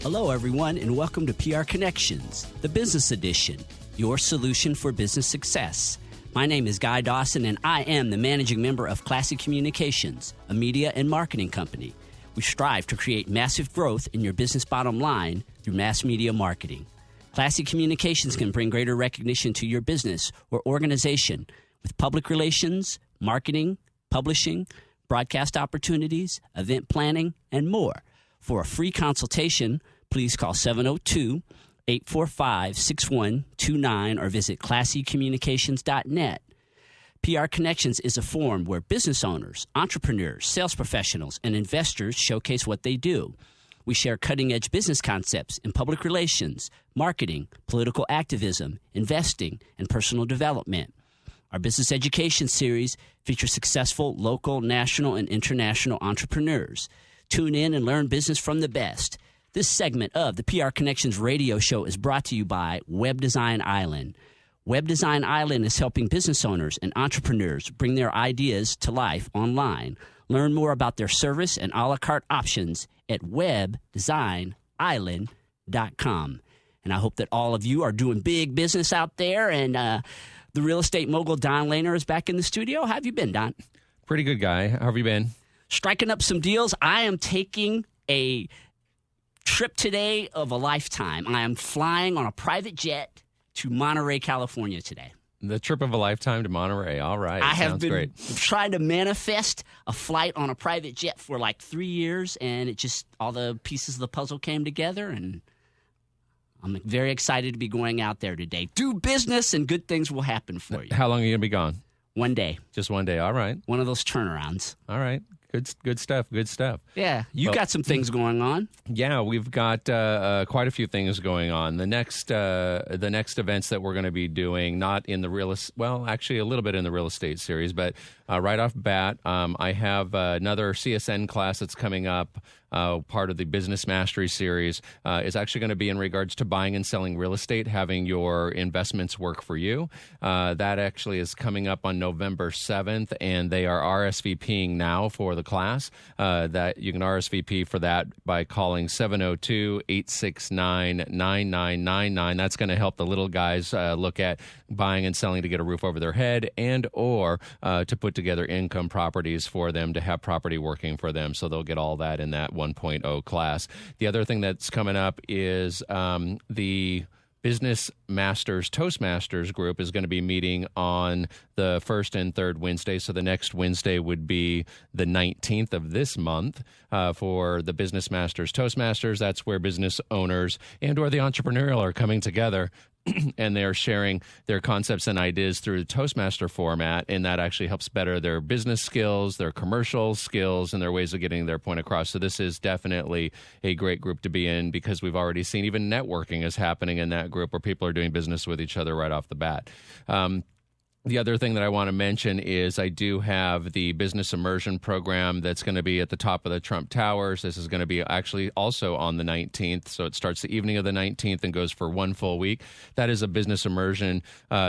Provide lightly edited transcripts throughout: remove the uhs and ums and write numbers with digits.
Hello, everyone, and welcome to PR Connections, the business edition, your solution for business success. My name is Guy Dawson, and I am the managing member of Classy Communications, a media and marketing company. We strive to create massive growth in your business bottom line through mass media marketing. Classy Communications can bring greater recognition to your business or organization with public relations, marketing, publishing, broadcast opportunities, event planning, and more. For a free consultation, please call 702-845-6129 or visit classycommunications.net. PR Connections is a forum where business owners, entrepreneurs, sales professionals, and investors showcase what they do. We share cutting-edge business concepts in public relations, marketing, political activism, investing, and personal development. Our business education series features successful local, national, and international entrepreneurs. Tune in and learn business from the best. This segment of the PR Connections radio show is brought to you by Web Design Island. Web Design Island is helping business owners and entrepreneurs bring their ideas to life online. Learn more about their service and a la carte options at webdesignisland.com. And I hope that all of you are doing big business out there. And the real estate mogul, Don Lehner, is back in the studio. How have you been, Don? Pretty good, Guy. How have you been? Striking up some deals. I am taking a trip today of a lifetime. I am flying on a private jet to Monterey, California today. The trip of a lifetime to Monterey. All right. I have Sounds been great. trying to manifest a flight on a private jet for like 3 years, and it just, all the pieces of the puzzle came together, and I'm very excited to be going out there today. Do business, and good things will happen for you. How long are you going to be gone? 1 day. Just 1 day. All right. One of those turnarounds. All right. Good stuff. Good stuff. Yeah. You got some things going on. Yeah, we've got quite a few things going on. The next events that we're going to be doing, not in the actually a little bit in the real estate series, but right off the bat, I have another CSN class that's coming up. Part of the Business Mastery series is actually going to be in regards to buying and selling real estate, having your investments work for you. That actually is coming up on November 7th, and they are RSVPing now for the class. That you can RSVP for that by calling 702-869-9999. That's going to help the little guys look at buying and selling to get a roof over their head, and or to put together income properties for them to have property working for them. So they'll get all that in that 1.0 class. The other thing that's coming up is the Business Masters Toastmasters group is going to be meeting on the first and third Wednesday. So the next Wednesday would be the 19th of this month for the Business Masters Toastmasters. That's where business owners and or the entrepreneurial are coming together and they're sharing their concepts and ideas through the Toastmaster format, and that actually helps better their business skills, their commercial skills, and their ways of getting their point across. So this is definitely a great group to be in, because we've already seen even networking is happening in that group where people are doing business with each other right off the bat. The other thing that I want to mention is I do have the business immersion program that's going to be at the top of the Trump Towers. This is going to be actually also on the 19th. So it starts the evening of the 19th and goes for 1 full week. That is a business immersion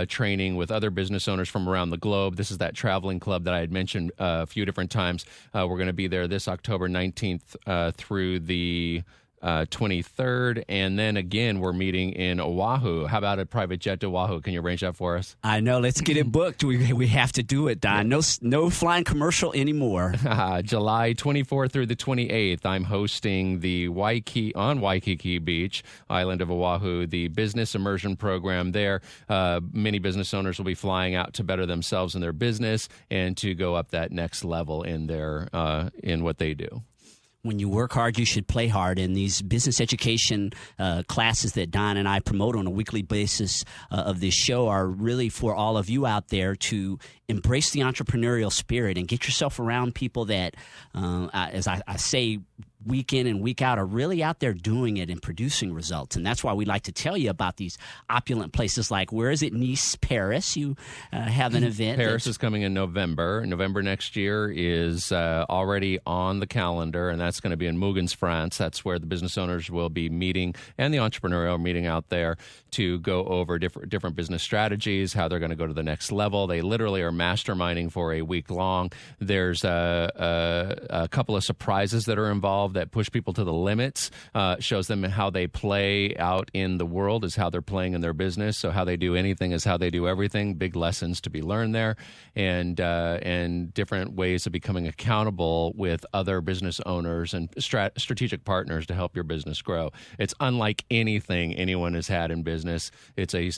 training with other business owners from around the globe. This is that traveling club that I had mentioned a few different times. We're going to be there this October 19th through the 23rd, and then again we're meeting in Oahu. How about a private jet to Oahu? Can you arrange that for us? I know. Let's get it booked. We have to do it, Don. No flying commercial anymore. July 24th through the 28th, I'm hosting the Waikiki Beach, island of Oahu, the business immersion program there. Many business owners will be flying out to better themselves in their business and to go up that next level in their in what they do. When you work hard, you should play hard. And these business education classes that Don and I promote on a weekly basis of this show are really for all of you out there to embrace the entrepreneurial spirit and get yourself around people that, as I say, week in and week out, are really out there doing it and producing results. And that's why we like to tell you about these opulent places like, where is it? Nice, Paris. You have an event. Paris is coming in November. November next year is already on the calendar, and that's going to be in Mugens, France. That's where the business owners will be meeting and the entrepreneurial meeting out there to go over different business strategies, how they're going to go to the next level. They literally are masterminding for a week long. There's a couple of surprises that are involved involved that push people to the limits, shows them how they play out in the world is how they're playing in their business. So how they do anything is how they do everything. Big lessons to be learned there, and different ways of becoming accountable with other business owners and strategic partners to help your business grow. It's unlike anything anyone has had in business. It's a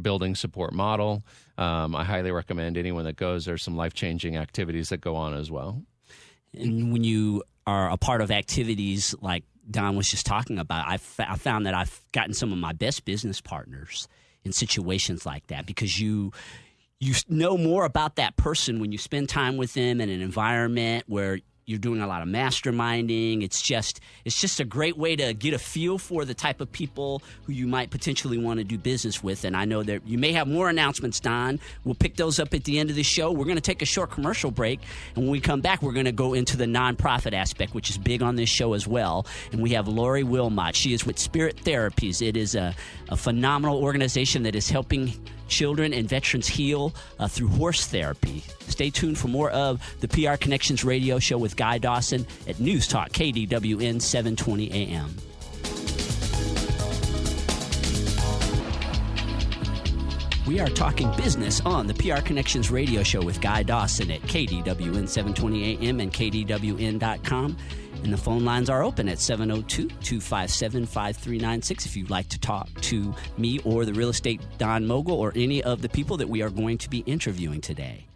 building support model. I highly recommend anyone that goes. There's some life-changing activities that go on as well. And when you are a part of activities like Don was just talking about, I found that I've gotten some of my best business partners in situations like that, because you know more about that person when you spend time with them in an environment where you're doing a lot of masterminding. It's just a great way to get a feel for the type of people who you might potentially want to do business with. And I know that you may have more announcements, Don. We'll pick those up at the end of the show. We're going to take a short commercial break, and when we come back, we're going to go into the nonprofit aspect, which is big on this show as well. And we have Lori Wilmot. She is with Spirit Therapies. It is a phenomenal organization that is helping children and veterans heal through horse therapy. Stay tuned for more of the PR Connections radio show with Guy Dawson at News Talk KDWN 720 AM. We are talking business on the PR Connections radio show with Guy Dawson at KDWN 720 AM and KDWN.com. And the phone lines are open at 702-257-5396 if you'd like to talk to me or the real estate Don Mogul or any of the people that we are going to be interviewing today.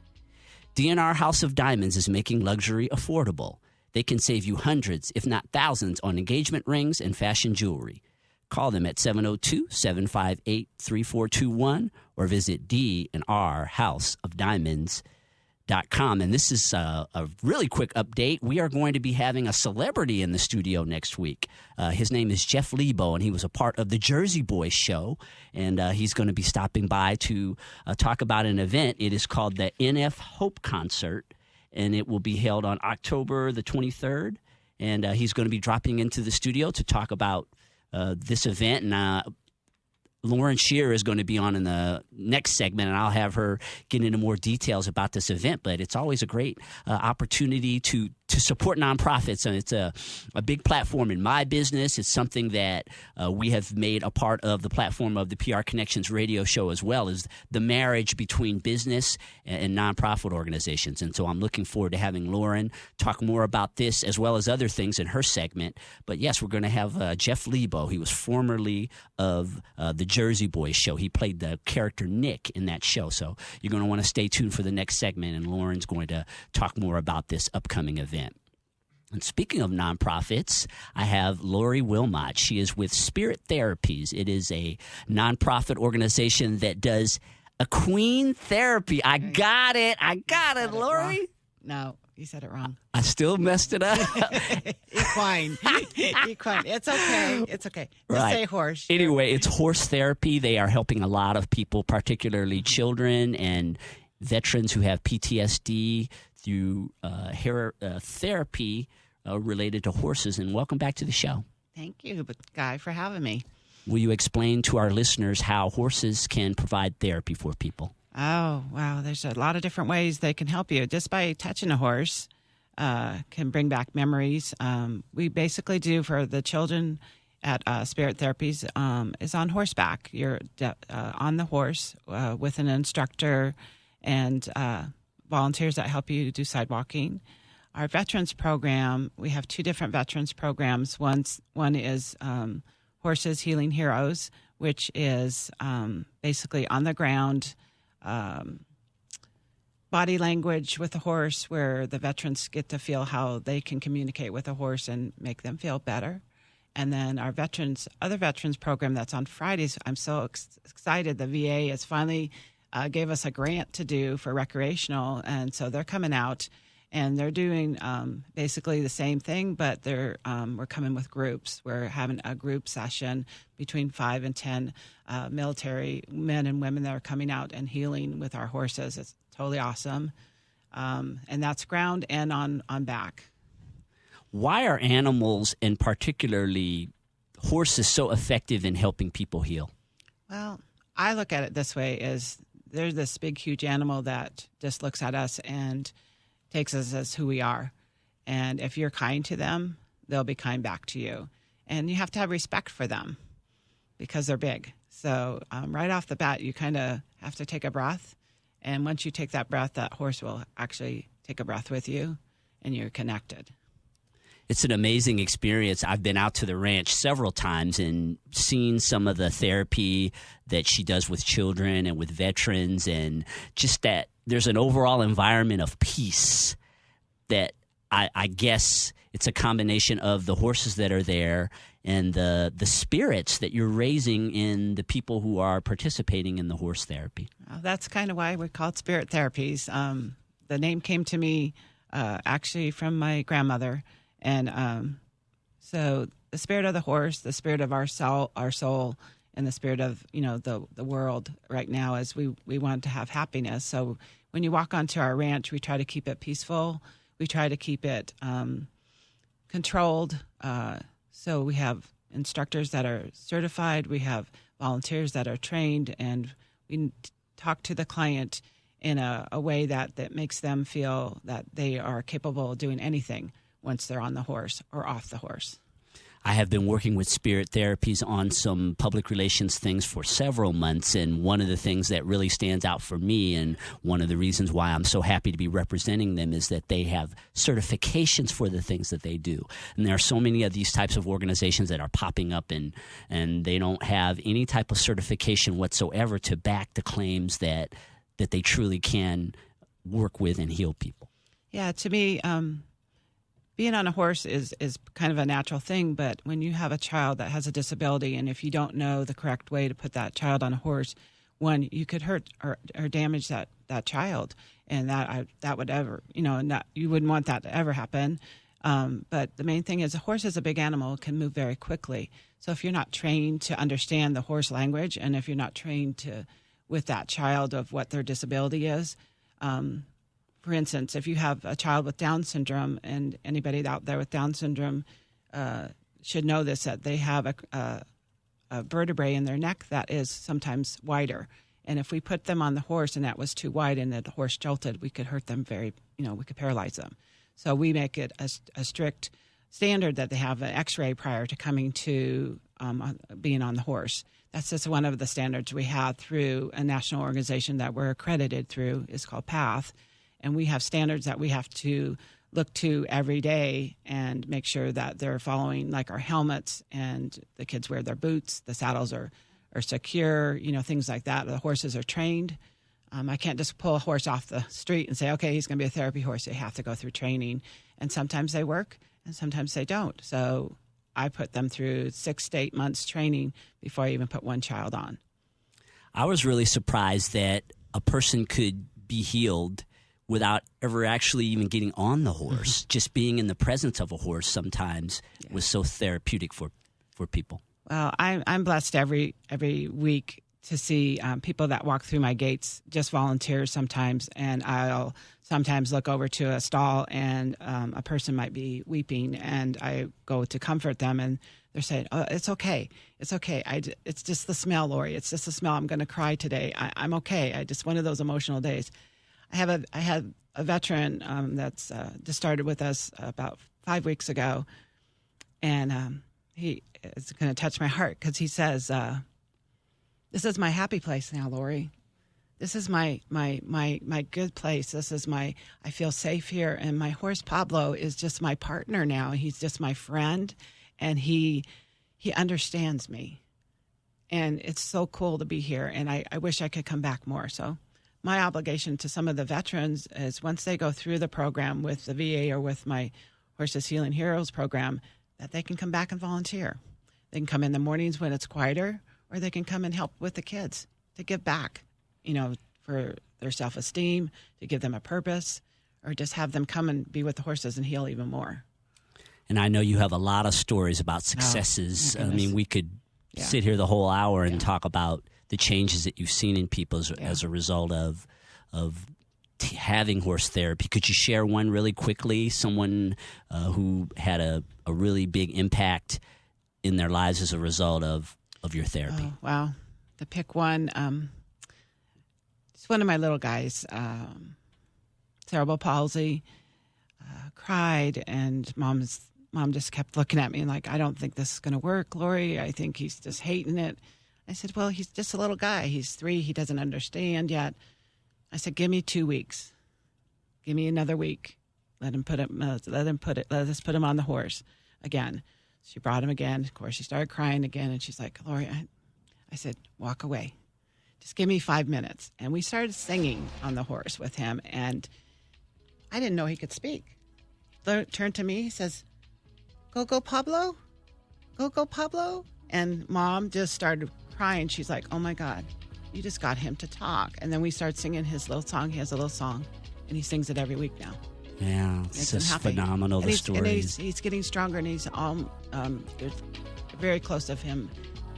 DNR House of Diamonds is making luxury affordable. They can save you hundreds, if not thousands, on engagement rings and fashion jewelry. Call them at 702-758-3421 or visit DNRHouseofDiamonds.com. And this is a really quick update. We are going to be having a celebrity in the studio next week. His name is Jeff Lebo, and he was a part of the Jersey Boys show. And he's going to be stopping by to talk about an event. It is called the NF Hope Concert, and it will be held on October the 23rd. And he's going to be dropping into the studio to talk about this event. And Lauren Shearer is going to be on in the next segment, and I'll have her get into more details about this event. But it's always a great opportunity to support nonprofits, and it's a big platform in my business. It's something that we have made a part of the platform of the PR Connections radio show as well, is the marriage between business and nonprofit organizations. And so I'm looking forward to having Lauren talk more about this as well as other things in her segment. But yes, we're going to have Jeff Lebo. He was formerly of the Jersey Boys show. He played the character Nick in that show. So you're going to want to stay tuned for the next segment, and Lauren's going to talk more about this upcoming event. And speaking of nonprofits, I have Lori Wilmot. She is with Spirit Therapies. It is a nonprofit organization that does equine therapy. I got it, Lori. No, you said it wrong. I still messed it up. Equine. It's okay. Just right. say horse. Anyway, it's horse therapy. They are helping a lot of people, particularly children and veterans who have PTSD, through therapy related to horses. And welcome back to the show. Thank you, Guy, for having me. Will you explain to our listeners how horses can provide therapy for people? Oh, wow. There's a lot of different ways they can help you. Just by touching a horse can bring back memories. We basically do for the children at Spirit Therapies is on horseback. You're on the horse with an instructor and volunteers that help you do sidewalking. Our veterans program, we have two different veterans programs. One is Horses Healing Heroes, which is basically on the ground body language with the horse, where the veterans get to feel how they can communicate with the horse and make them feel better. And then our other veterans program that's on Fridays, I'm so excited. The VA has finally gave us a grant to do for recreational, and so they're coming out and they're doing basically the same thing, but we're coming with groups. We're having a group session between 5 and 10 military men and women that are coming out and healing with our horses. It's totally awesome, and that's ground and on back. Why are animals, and particularly horses, so effective in helping people heal? Well, I look at it this way: is there's this big, huge animal that just looks at us and takes us as who we are. And if you're kind to them, they'll be kind back to you. And you have to have respect for them because they're big. So right off the bat, you kind of have to take a breath. And once you take that breath, that horse will actually take a breath with you, and you're connected. It's an amazing experience. I've been out to the ranch several times and seen some of the therapy that she does with children and with veterans, and just that there's an overall environment of peace that I guess it's a combination of the horses that are there and the spirits that you're raising in the people who are participating in the horse therapy. Well, that's kind of why we call it spirit therapies. The name came to me actually from my grandmother. And so the spirit of the horse, the spirit of our soul, and the spirit of, the world right now is we want to have happiness. So when you walk onto our ranch, we try to keep it peaceful. We try to keep it controlled. So we have instructors that are certified. We have volunteers that are trained, and we talk to the client in a way that makes them feel that they are capable of doing anything once they're on the horse or off the horse. I have been working with Spirit Therapies on some public relations things for several months, and one of the things that really stands out for me, and one of the reasons why I'm so happy to be representing them, is that they have certifications for the things that they do. And there are so many of these types of organizations that are popping up, and they don't have any type of certification whatsoever to back the claims that they truly can work with and heal people. Yeah, to me, being on a horse is kind of a natural thing, but when you have a child that has a disability, and if you don't know the correct way to put that child on a horse, one, you could hurt or damage that child, and that would ever, you wouldn't want that to ever happen. But the main thing is a horse is a big animal, it can move very quickly. So if you're not trained to understand the horse language, and if you're not trained with that child of what their disability is, for instance, if you have a child with Down syndrome, and anybody out there with Down syndrome should know this, that they have a vertebrae in their neck that is sometimes wider. And if we put them on the horse and that was too wide and the horse jolted, we could hurt them we could paralyze them. So we make it a strict standard that they have an x-ray prior to coming to being on the horse. That's just one of the standards we have through a national organization that we're accredited through. It's called PATH. And we have standards that we have to look to every day and make sure that they're following, like our helmets, and the kids wear their boots, the saddles are secure, things like that. The horses are trained. I can't just pull a horse off the street and say, okay, he's going to be a therapy horse. They have to go through training. And sometimes they work and sometimes they don't. So I put them through 6 to 8 months training before I even put one child on. I was really surprised that a person could be healed without ever actually even getting on the horse. Just being in the presence of a horse sometimes was so therapeutic for people. Well, I'm blessed every week to see people that walk through my gates, just volunteers sometimes, and I'll sometimes look over to a stall and a person might be weeping, and I go to comfort them, and they're saying, "Oh, it's okay. It's okay. It's just the smell, Lori. It's just the smell. I'm going to cry today. I'm okay. I just one of those emotional days." I had a veteran that's just started with us about 5 weeks ago, and he is going to touch my heart because he says, "This is my happy place now, Lori. This is my good place. This is I feel safe here, and my horse Pablo is just my partner now. He's just my friend, and he understands me, and it's so cool to be here. And I wish I could come back more." So my obligation to some of the veterans is once they go through the program with the VA or with my Horses Healing Heroes program, that they can come back and volunteer. They can come in the mornings when it's quieter, or they can come and help with the kids to give back, for their self-esteem, to give them a purpose, or just have them come and be with the horses and heal even more. And I know you have a lot of stories about successes. I mean, we could sit here the whole hour and talk about the changes that you've seen in people as a result of having horse therapy. Could you share one really quickly, someone who had a really big impact in their lives as a result of your therapy? Oh, wow. To pick one, it's one of my little guys, cerebral palsy, cried, and mom's Mom just kept looking at me and like, I don't think this is going to work, Lori. I think he's just hating it. I said, well, he's just a little guy. He's 3. He doesn't understand yet. I said, give me 2 weeks. Give me another week. Let us put him on the horse again. She brought him again. Of course, she started crying again. And she's like, Lori, I said, walk away. Just give me 5 minutes. And we started singing on the horse with him. And I didn't know he could speak. Turned to me, he says, go, Pablo. Go, Pablo. And Mom just started crying. She's like, oh, my God, you just got him to talk. And then we started singing his little song. He has a little song, and he sings it every week now. Yeah, it's just phenomenal, the stories. He's getting stronger, and he's they're very close of him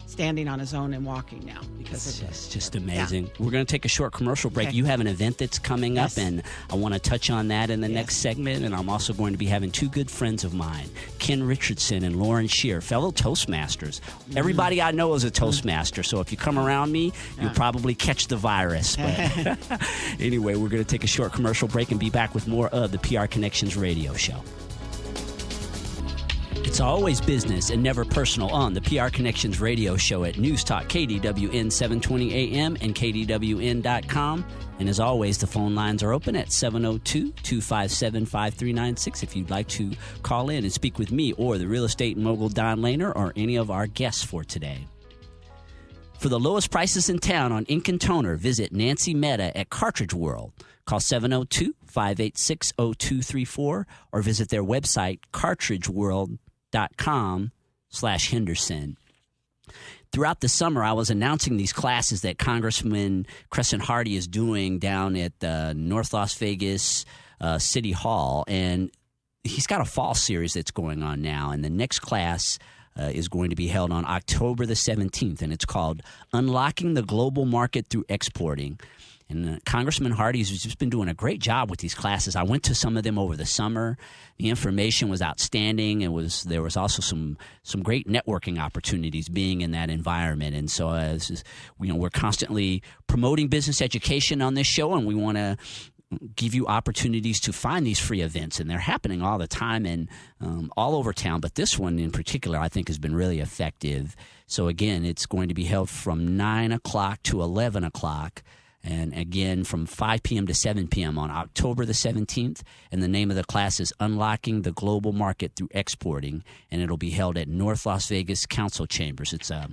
standing on his own and walking now because of this. It's just amazing. Yeah. We're going to take a short commercial break. Okay. You have an event that's coming up, and I want to touch on that in the next segment. And I'm also going to be having 2 good friends of mine, Ken Richardson and Lauren Shear, fellow Toastmasters. Everybody I know is a Toastmaster, so if you come around me, you'll probably catch the virus. But anyway, we're going to take a short commercial break and be back with more of the PR Connections radio show. It's always business and never personal on the PR Connections radio show at News Talk KDWN 720 AM and KDWN.com. And as always, the phone lines are open at 702-257-5396 if you'd like to call in and speak with me or the real estate mogul Don Lehner or any of our guests for today. For the lowest prices in town on ink and toner, visit Nancy Mehta at Cartridge World. Call 702-586-0234 or visit their website, cartridgeworld.com/Henderson. Throughout the summer, I was announcing these classes that Congressman Crescent Hardy is doing down at North Las Vegas City Hall. And he's got a fall series that's going on now. And the next class is going to be held on October the 17th. And it's called Unlocking the Global Market Through Exporting. And Congressman Hardy's has just been doing a great job with these classes. I went to some of them over the summer. The information was outstanding. There was also some great networking opportunities being in that environment. And so we're constantly promoting business education on this show, and we want to give you opportunities to find these free events. And they're happening all the time and all over town. But this one in particular, I think, has been really effective. So, again, it's going to be held from 9 o'clock to 11 o'clock. And again, from 5 p.m. to 7 p.m. on October the 17th. And the name of the class is Unlocking the Global Market Through Exporting. And it'll be held at North Las Vegas Council Chambers. It's a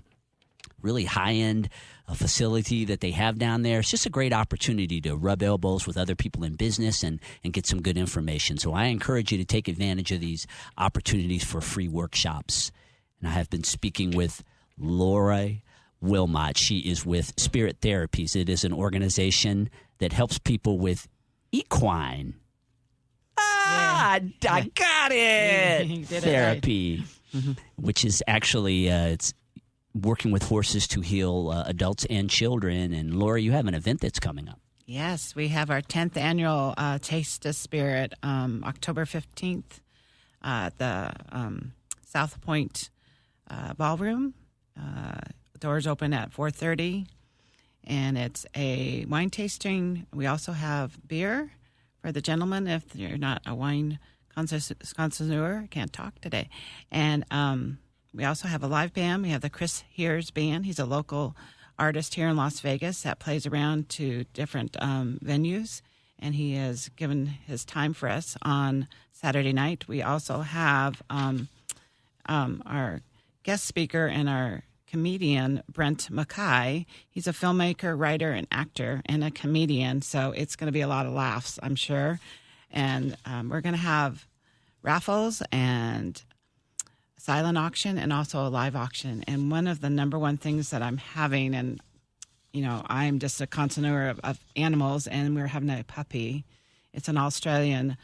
really high-end facility that they have down there. It's just a great opportunity to rub elbows with other people in business and get some good information. So I encourage you to take advantage of these opportunities for free workshops. And I have been speaking with Laura Wilmot. She is with Spirit Therapies. It is an organization that helps people with equine. I got it. Therapy, right. Which is actually it's working with horses to heal adults and children. And Laura, you have an event that's coming up. Yes, we have our 10th annual Taste of Spirit, October 15th at the South Point Ballroom. Doors open at 4:30, and it's a wine tasting. We also have beer for the gentlemen if you're not a wine connoisseur. Can't talk today. And we also have a live band. We have the Chris Hears Band. He's a local artist here in Las Vegas that plays around to different venues, and he has given his time for us on Saturday night. We also have our guest speaker and our comedian, Brent Mackay. He's a filmmaker, writer, and actor, and a comedian, so it's going to be a lot of laughs, I'm sure. And we're going to have raffles and silent auction and also a live auction. And one of the number one things that I'm having, and, you know, I'm just a connoisseur of animals, and we're having a puppy. It's an Australian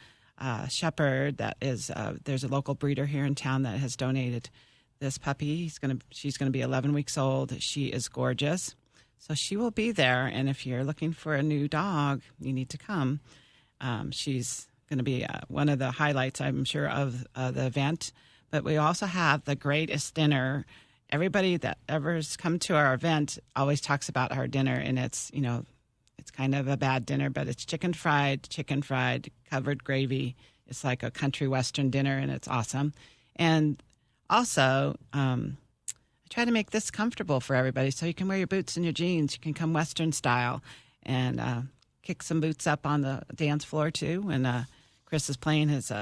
shepherd that is, there's a local breeder here in town that has donated this puppy. She's going to be 11 weeks old. She is gorgeous. So she will be there. And if you're looking for a new dog, you need to come. She's going to be one of the highlights, I'm sure, of the event. But we also have the greatest dinner. Everybody that ever's come to our event always talks about our dinner, and it's, you know, it's kind of a bad dinner, but it's chicken fried, covered gravy. It's like a country western dinner, and it's awesome. And also, I try to make this comfortable for everybody, so you can wear your boots and your jeans. You can come Western style and kick some boots up on the dance floor too. And Chris is playing his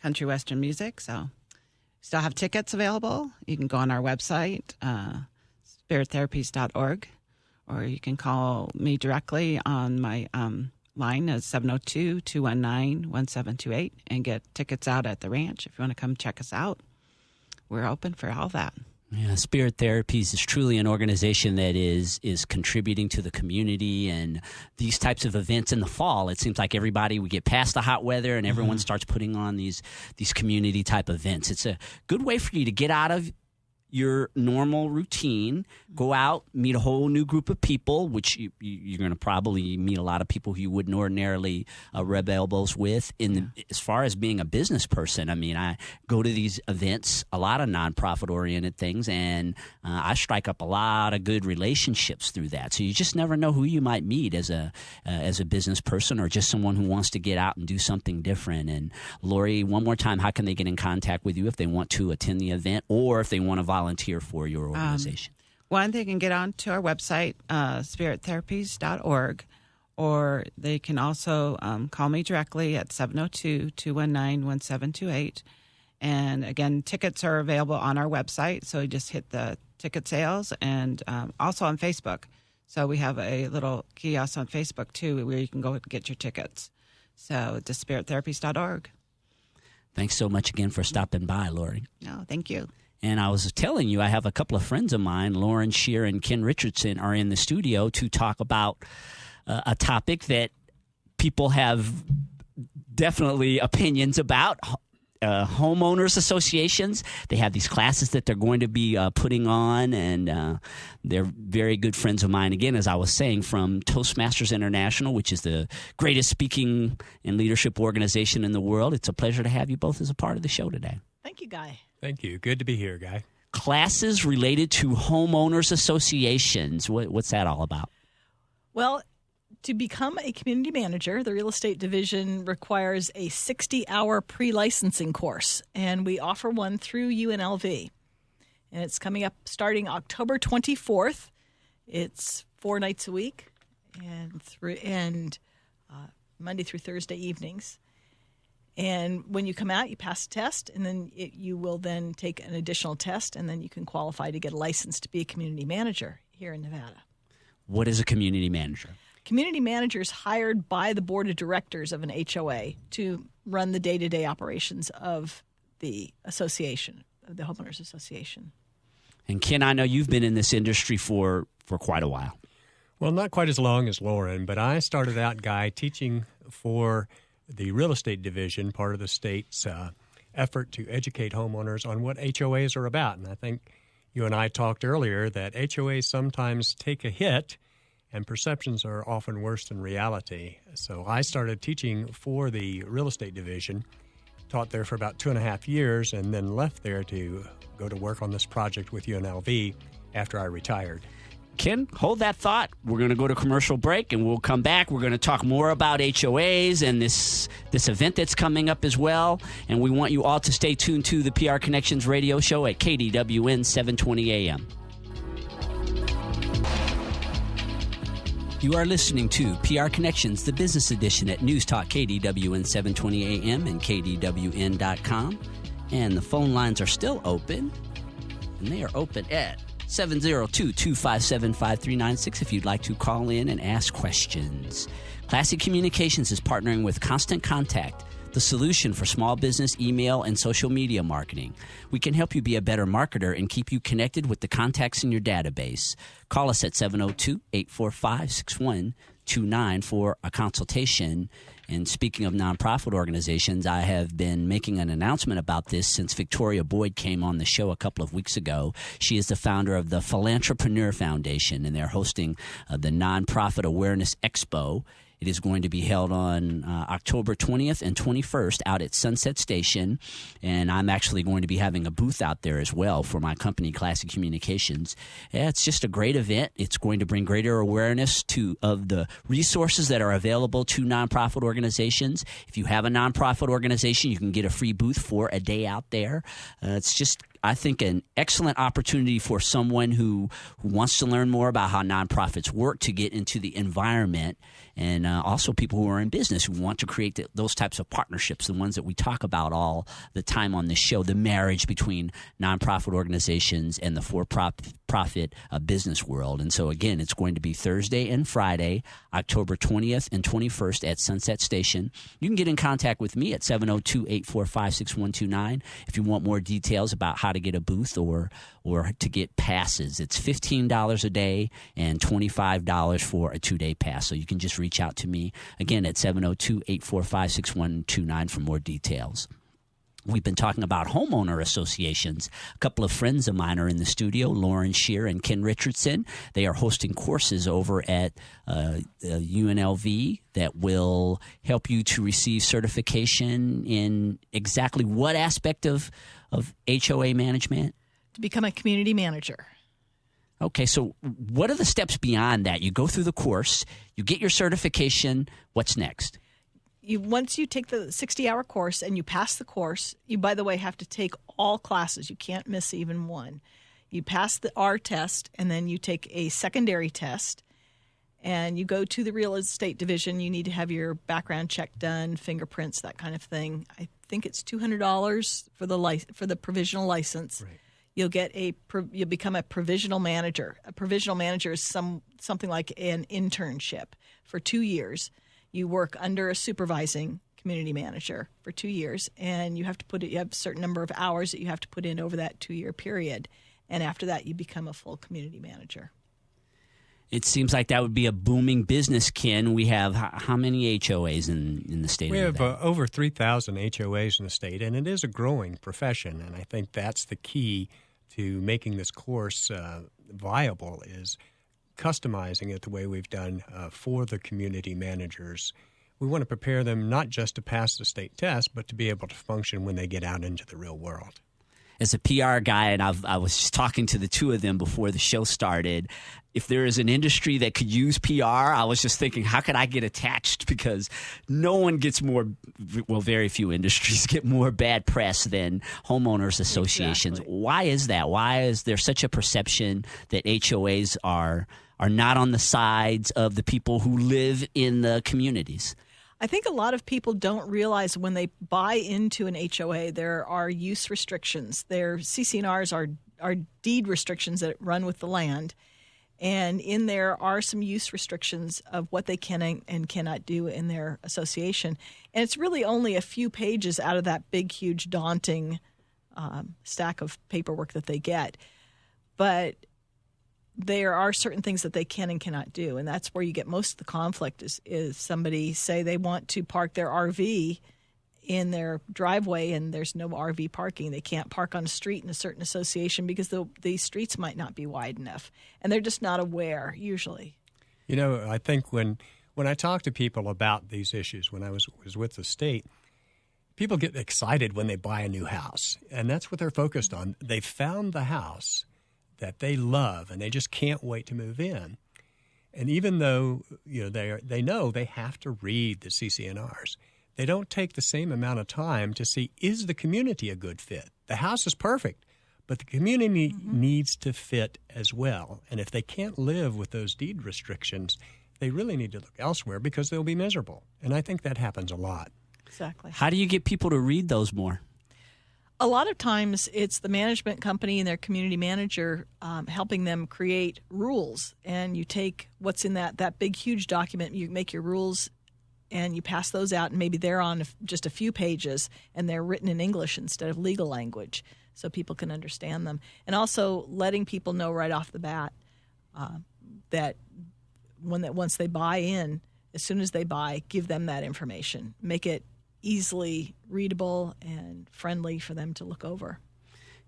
country Western music, so still have tickets available. You can go on our website, spirittherapies.org, or you can call me directly on my line is 702-219-1728 and get tickets out at the ranch if you want to come check us out. We're open for all that. Yeah, Spirit Therapies is truly an organization that is contributing to the community, and these types of events in the fall, it seems like we get past the hot weather and everyone starts putting on these community type events. It's a good way for you to get out of your normal routine, go out, meet a whole new group of people, which you're going to probably meet a lot of people who you wouldn't ordinarily rub elbows with. As far as being a business person, I mean, I go to these events, a lot of nonprofit-oriented things, and I strike up a lot of good relationships through that. So you just never know who you might meet as a business person or just someone who wants to get out and do something different. And Lori, one more time, how can they get in contact with you if they want to attend the event or if they want to volunteer for your organization? One, they can get on to our website, spirittherapies.org, or they can also call me directly at 702-219-1728. And again, tickets are available on our website, so you just hit the ticket sales, and also on Facebook. So we have a little kiosk on Facebook, too, where you can go and get your tickets. So just spirittherapies.org. Thanks so much again for stopping by, Lori. No, thank you. And I was telling you, I have a couple of friends of mine, Lauren Shear and Ken Richardson, are in the studio to talk about a topic that people have definitely opinions about. Homeowners associations, they have these classes that they're going to be putting on, and they're very good friends of mine, again, as I was saying, from Toastmasters International, which is the greatest speaking and leadership organization in the world. It's a pleasure to have you both as a part of the show today. Thank you, Guy. Thank you. Good to be here, Guy. Classes related to homeowners associations. What's that all about? Well, to become a community manager, the real estate division requires a 60-hour pre-licensing course, and we offer one through UNLV. And it's coming up starting October 24th. It's 4 nights a week and Monday through Thursday evenings. And when you come out, you pass a test, and then you will then take an additional test, and then you can qualify to get a license to be a community manager here in Nevada. What is a community manager? Community manager is hired by the board of directors of an HOA to run the day-to-day operations of the association, of the homeowners association. And Ken, I know you've been in this industry for quite a while. Well, not quite as long as Lauren, but I started out, Guy, teaching for the real estate division, part of the state's effort to educate homeowners on what HOAs are about. And I think you and I talked earlier that HOAs sometimes take a hit, and perceptions are often worse than reality. So I started teaching for the real estate division, taught there for about 2.5 years, and then left there to go to work on this project with UNLV after I retired. Ken, hold that thought. We're going to go to commercial break, and we'll come back. We're going to talk more about HOAs and this event that's coming up as well. And we want you all to stay tuned to the PR Connections radio show at KDWN 720 AM. You are listening to PR Connections, the business edition at News Talk KDWN 720 AM and KDWN.com. And the phone lines are still open, and they are open at 702-257-5396 if you'd like to call in and ask questions. Classic Communications is partnering with Constant Contact, the solution for small business, email, and social media marketing. We can help you be a better marketer and keep you connected with the contacts in your database. Call us at 702-845-6129 for a consultation. And speaking of nonprofit organizations, I have been making an announcement about this since Victoria Boyd came on the show a couple of weeks ago. She is the founder of the Philanthropreneur Foundation, and they're hosting the Nonprofit Awareness Expo. It is going to be held on October 20th and 21st out at Sunset Station, and I'm actually going to be having a booth out there as well for my company, Classy Communications. Yeah, it's just a great event. It's going to bring greater awareness of the resources that are available to nonprofit organizations. If you have a nonprofit organization, you can get a free booth for a day out there. It's just, I think, an excellent opportunity for someone who wants to learn more about how nonprofits work to get into the environment, and also people who are in business who want to create those types of partnerships, the ones that we talk about all the time on this show, the marriage between nonprofit organizations and the for-profit business world. And so, again, it's going to be Thursday and Friday, October 20th and 21st at Sunset Station. You can get in contact with me at 702-845-6129 if you want more details about how to get a booth or to get passes. It's $15 a day and $25 for a 2-day pass. So you can just reach out to me, again, at 702-845-6129 for more details. We've been talking about homeowner associations. A couple of friends of mine are in the studio, Lauren Shear and Ken Richardson. They are hosting courses over at UNLV that will help you to receive certification in exactly what aspect of HOA management? To become a community manager. Okay, so what are the steps beyond that? You go through the course, you get your certification. What's next? Once you take the 60-hour course and you pass the course, you, by the way, have to take all classes. You can't miss even one. You pass the R test, and then you take a secondary test, and you go to the real estate division. You need to have your background check done, fingerprints, that kind of thing. I think it's $200 for the provisional license. Right. You'll become a provisional manager. A provisional manager is something like an internship for 2 years. You work under a supervising community manager for 2 years, and you have a certain number of hours that you have to put in over that 2-year period. And after that, you become a full community manager. It seems like that would be a booming business, Ken. We have how many HOAs in the state? We have over 3,000 HOAs in the state, and it is a growing profession. And I think that's the key to making this course viable is customizing it the way we've done for the community managers. We want to prepare them not just to pass the state test, but to be able to function when they get out into the real world. As a PR guy, and I was just talking to the two of them before the show started, if there is an industry that could use PR, I was just thinking, how could I get attached? Because no one gets very few industries get more bad press than homeowners associations. Exactly. Why is that? Why is there such a perception that HOAs are not on the sides of the people who live in the communities? I think a lot of people don't realize when they buy into an HOA, there are use restrictions. Their CC&Rs are deed restrictions that run with the land. And in there are some use restrictions of what they can and cannot do in their association. And it's really only a few pages out of that big, huge, daunting stack of paperwork that they get. But there are certain things that they can and cannot do, and that's where you get most of the conflict is somebody say they want to park their RV in their driveway and there's no RV parking. They can't park on a street in a certain association because the streets might not be wide enough, and they're just not aware usually. You know, I think when I talk to people about these issues, when I was with the state, people get excited when they buy a new house, and that's what they're focused on. They've found the house that they love, and they just can't wait to move in. And even though they know they have to read the CC&Rs, they don't take the same amount of time to see, is the community a good fit? The house is perfect, but the community needs to fit as well. And if they can't live with those deed restrictions, they really need to look elsewhere because they'll be miserable. And I think that happens a lot. Exactly. How do you get people to read those more? A lot of times it's the management company and their community manager helping them create rules. And you take what's in that big, huge document, you make your rules, and you pass those out, and maybe they're on just a few pages, and they're written in English instead of legal language so people can understand them. And also letting people know right off the bat that once they buy in, as soon as they buy, give them that information. Make it easily readable and friendly for them to look over.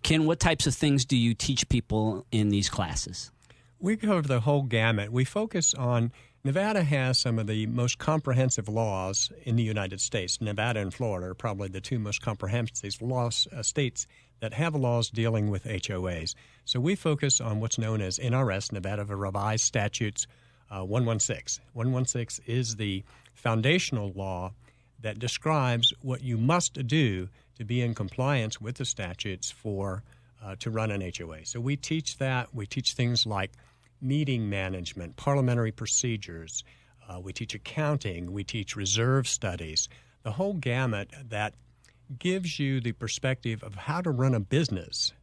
Ken, what types of things do you teach people in these classes? We cover the whole gamut. We focus on Nevada has some of the most comprehensive laws in the United States. Nevada and Florida are probably the two most comprehensive states that have laws dealing with HOAs. So we focus on what's known as NRS, Nevada Revised Statutes 116. 116 is the foundational law that describes what you must do to be in compliance with the statutes to run an HOA. So we teach that. We teach things like meeting management, parliamentary procedures. We teach accounting. We teach reserve studies, the whole gamut that gives you the perspective of how to run a business.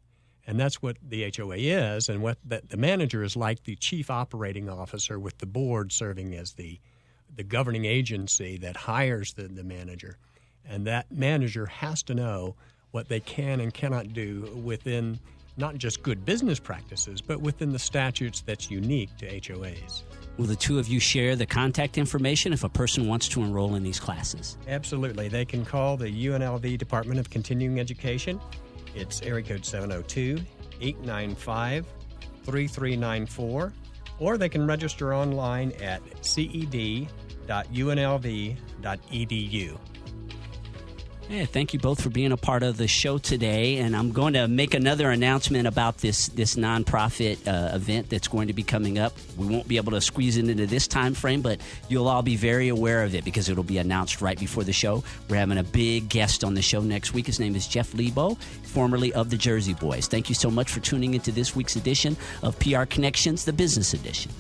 And that's what the HOA is, and what the manager is like the chief operating officer, with the board serving as the governing agency that hires the manager. And that manager has to know what they can and cannot do within not just good business practices, but within the statutes that's unique to HOAs. Will the two of you share the contact information if a person wants to enroll in these classes? Absolutely. They can call the UNLV Department of Continuing Education. It's area code 702-895-3394, or they can register online at ced.unlv.edu. Yeah, thank you both for being a part of the show today. And I'm going to make another announcement about this nonprofit event that's going to be coming up. We won't be able to squeeze it into this time frame, but you'll all be very aware of it because it'll be announced right before the show. We're having a big guest on the show next week. His name is Jeff Lebo, formerly of the Jersey Boys. Thank you so much for tuning into this week's edition of PR Connections, the Business Edition.